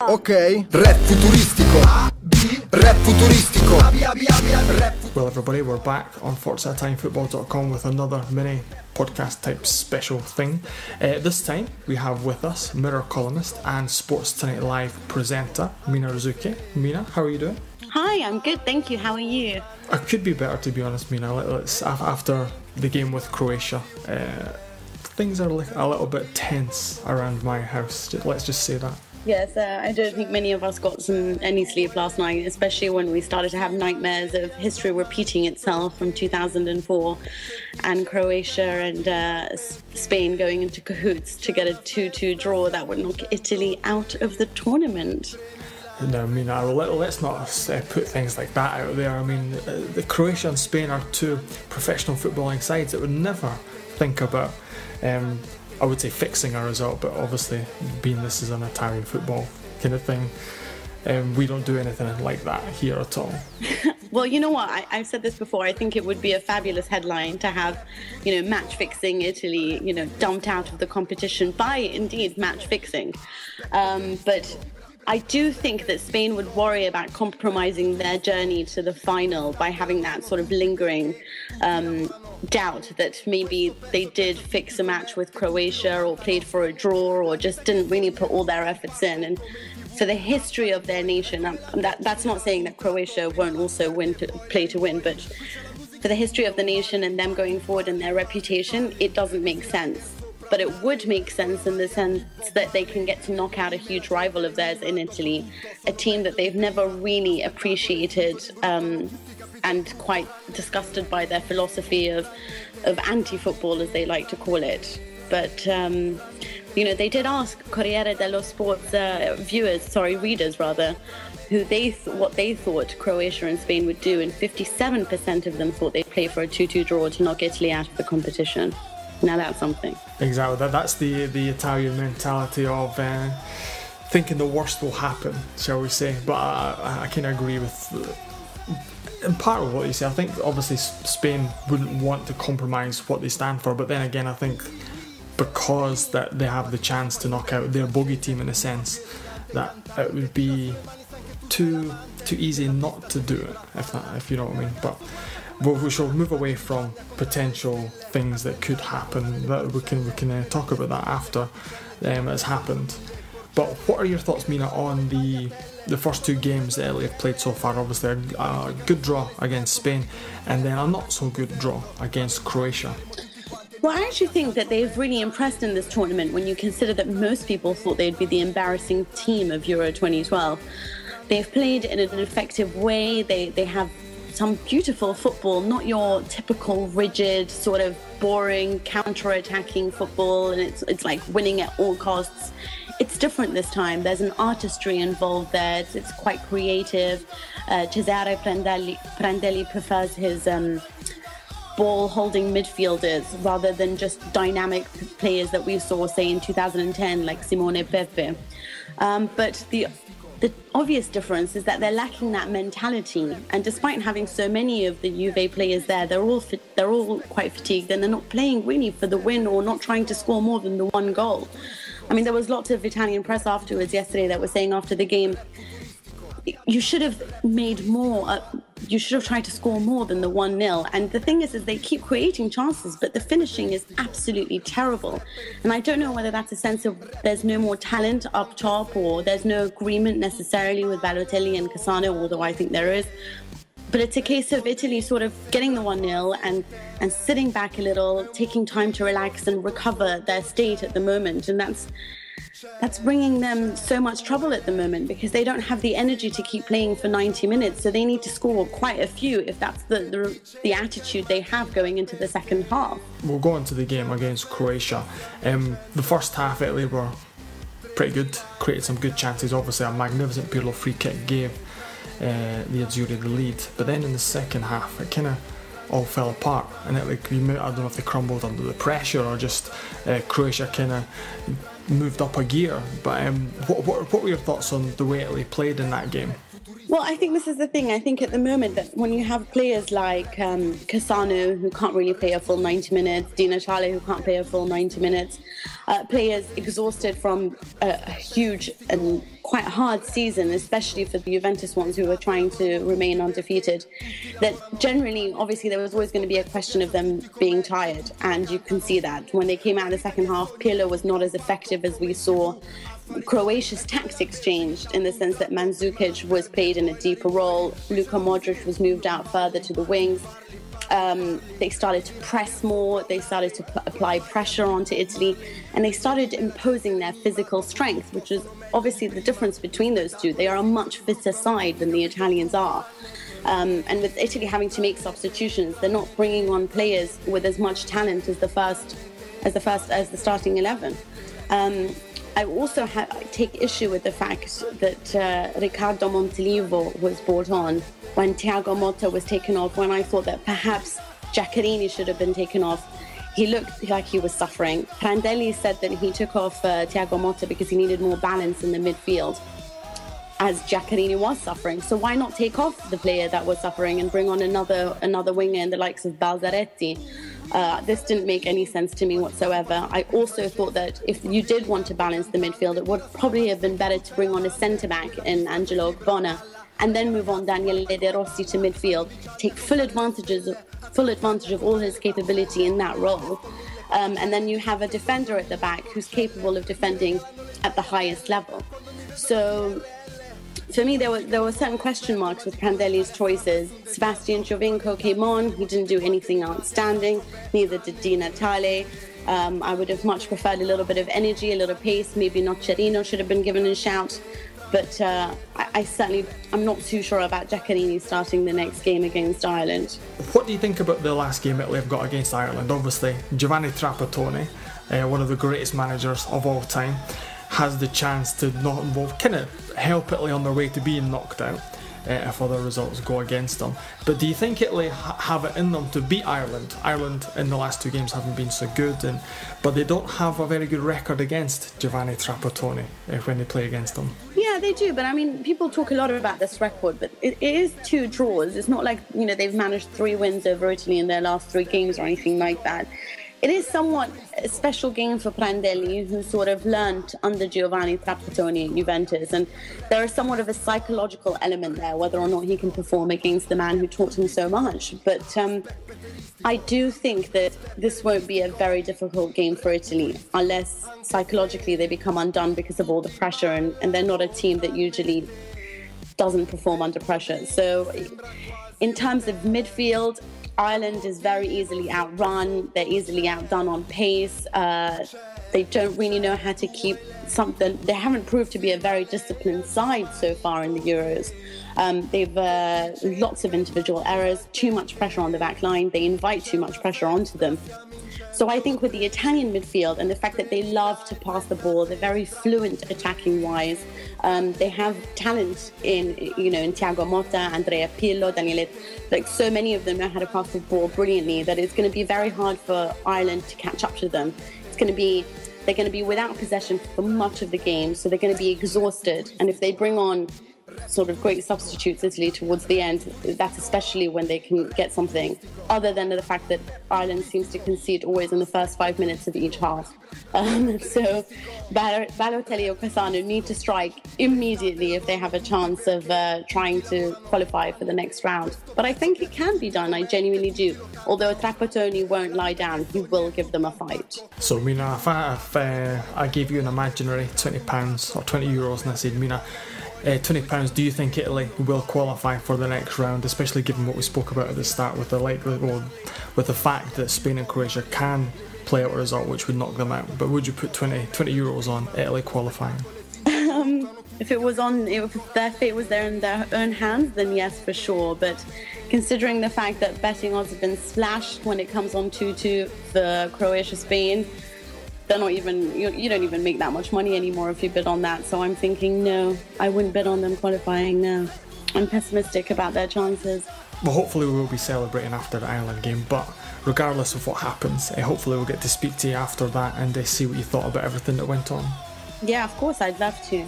Ok, rap futuristico. Rap futuristico. Well, everybody, we're back on ForzaTimeFootball.com with another mini podcast type special thing. This time we have with us Mirror columnist and Sports Tonight Live presenter Mina Rzouki. Mina, how are you doing? Hi, I'm good, thank you. How are you? I could be better, to be honest, Mina. After the game with Croatia, things are a little bit tense around my house. Let's just say that. Yes, I don't think many of us got any sleep last night, especially when we started to have nightmares of history repeating itself from 2004 and Croatia and Spain going into cahoots to get a 2-2 draw that would knock Italy out of the tournament. No, Mina, let's not put things like that out there. I mean, the Croatia and Spain are two professional footballing sides that would never think about I would say fixing a result, but obviously being this is an Italian football kind of thing, we don't do anything like that here at all. Well, you know what, I've said this before, I think it would be a fabulous headline to have, match fixing Italy, dumped out of the competition by indeed match fixing. But I do think that Spain would worry about compromising their journey to the final by having that sort of lingering doubt that maybe they did fix a match with Croatia or played for a draw or just didn't really put all their efforts in. And for the history of their nation, that's not saying that Croatia won't also play to win, but for the history of the nation and them going forward and their reputation, it doesn't make sense. But it would make sense in the sense that they can get to knock out a huge rival of theirs in Italy, a team that they've never really appreciated and quite disgusted by their philosophy of anti-football, as they like to call it. But, they did ask Corriere dello Sport's readers, what they thought Croatia and Spain would do, and 57% of them thought they'd play for a 2-2 draw to knock Italy out of the competition. Now that's something. Exactly. That's the Italian mentality of thinking the worst will happen, shall we say. But I can agree with in part of what you say. I think obviously Spain wouldn't want to compromise what they stand for, but then again I think because that they have the chance to knock out their bogey team in a sense, that it would be too easy not to do it, if you know what I mean. But we shall move away from potential things that could happen. That we can talk about that after it's happened. But what are your thoughts, Mina, on the first two games that Italy have played so far? Obviously a good draw against Spain and then a not so good draw against Croatia. Well, I actually think that they've really impressed in this tournament when you consider that most people thought they'd be the embarrassing team of Euro 2012. They've played in an effective way. They have some beautiful football, not your typical rigid, sort of boring, counter-attacking football, and it's like winning at all costs. It's different this time. There's an artistry involved there. It's quite creative. Cesare Prandelli prefers his ball-holding midfielders rather than just dynamic players that we saw, say, in 2010, like Simone Pepe. But the obvious difference is that they're lacking that mentality, and despite having so many of the Juve players there, they're all quite fatigued, and they're not playing really for the win or not trying to score more than the one goal. I mean, there was lots of Italian press afterwards yesterday that were saying after the game, you should have made more, you should have tried to score more than the 1-0. And the thing is they keep creating chances, but the finishing is absolutely terrible. And I don't know whether that's a sense of there's no more talent up top or there's no agreement necessarily with Balotelli and Cassano, although I think there is. But it's a case of Italy sort of getting the 1-0 and sitting back a little, taking time to relax and recover their state at the moment. And that's bringing them so much trouble at the moment because they don't have the energy to keep playing for 90 minutes. So they need to score quite a few if that's the attitude they have going into the second half. We'll go into the game against Croatia. The first half, Italy were pretty good, created some good chances. Obviously, a magnificent Pirlo free kick gave the Azzurri the lead. But then in the second half, it kind of all fell apart. And I don't know if they crumbled under the pressure or just Croatia kind of moved up a gear. But what were your thoughts on the way Italy played in that game? Well, I think this is the thing. I think at the moment that when you have players like Cassano, who can't really play a full 90 minutes, Di Natale, who can't play a full 90 minutes, players exhausted from a huge and quite hard season, especially for the Juventus ones who were trying to remain undefeated, that generally, obviously, there was always going to be a question of them being tired. And you can see that. When they came out in the second half, Pirlo was not as effective as we saw. Croatia's tactics changed in the sense that Mandzukic was played in a deeper role. Luka Modric was moved out further to the wings. They started to press more. They started to apply pressure onto Italy. And they started imposing their physical strength, which is obviously the difference between those two. They are a much fitter side than the Italians are. And with Italy having to make substitutions, they're not bringing on players with as much talent as the starting 11. I also take issue with the fact that Riccardo Montolivo was brought on when Thiago Motta was taken off, when I thought that perhaps Giaccherini should have been taken off. He looked like he was suffering. Prandelli said that he took off Thiago Motta because he needed more balance in the midfield, as Giaccherini was suffering. So why not take off the player that was suffering and bring on another winger in the likes of Balzaretti? This didn't make any sense to me whatsoever. I also thought that if you did want to balance the midfield, it would probably have been better to bring on a centre-back in Angelo Ogbonna and then move on Daniele De Rossi to midfield, take full advantage of all his capability in that role. And then you have a defender at the back who's capable of defending at the highest level. So for me, there were certain question marks with Prandelli's choices. Sebastian Giovinco came on. He didn't do anything outstanding. Neither did Di Natale. I would have much preferred a little bit of energy, a little pace. Maybe Nocerino should have been given a shout. But I'm not too sure about Giaccherini starting the next game against Ireland. What do you think about the last game Italy have got against Ireland? Obviously, Giovanni Trapattoni, one of the greatest managers of all time, has the chance to kind of help Italy on their way to being knocked out if other results go against them. But do you think Italy have it in them to beat Ireland? Ireland in the last two games haven't been so good, but they don't have a very good record against Giovanni Trapattoni when they play against them. Yeah, they do, but I mean, people talk a lot about this record, but it is 2 draws. It's not like, they've managed 3 wins over Italy in their last 3 games or anything like that. It is somewhat a special game for Prandelli, who sort of learnt under Giovanni Trapattoni at Juventus. And there is somewhat of a psychological element there, whether or not he can perform against the man who taught him so much. But I do think that this won't be a very difficult game for Italy, unless psychologically they become undone because of all the pressure. And they're not a team that usually doesn't perform under pressure. So in terms of midfield, Ireland is very easily outrun. They're easily outdone on pace. They don't really know how to keep something. They haven't proved to be a very disciplined side so far in the Euros. They've lots of individual errors, too much pressure on the back line. They invite too much pressure onto them. So I think with the Italian midfield and the fact that they love to pass the ball, they're very fluent attacking-wise. They have talent in Thiago Motta, Andrea Pirlo, Daniele. Like, so many of them know how to pass the ball brilliantly that it's going to be very hard for Ireland to catch up to them. They're going to be without possession for much of the game, so they're going to be exhausted. And if they bring on sort of great substitutes, Italy, towards the end, that's especially when they can get something, other than the fact that Ireland seems to concede always in the first 5 minutes of each half. So Balotelli or Cassano need to strike immediately if they have a chance of trying to qualify for the next round. But I think it can be done, I genuinely do. Although Trapattoni won't lie down, he will give them a fight. So Mina, if I gave you an imaginary £20 or €20 and I said, Mina, £20, do you think Italy will qualify for the next round, especially given what we spoke about at the start with the fact that Spain and Croatia can play out a result which would knock them out? But would you put €20 on Italy qualifying? If their fate was there in their own hands, then yes, for sure. But considering the fact that betting odds have been slashed when it comes on 2-2 for Croatia-Spain, they're not even, you don't even make that much money anymore if you bid on that. So I'm thinking, no, I wouldn't bid on them qualifying, no. I'm pessimistic about their chances. Well, hopefully we will be celebrating after the Ireland game, but regardless of what happens, hopefully we'll get to speak to you after that and see what you thought about everything that went on. Yeah, of course, I'd love to.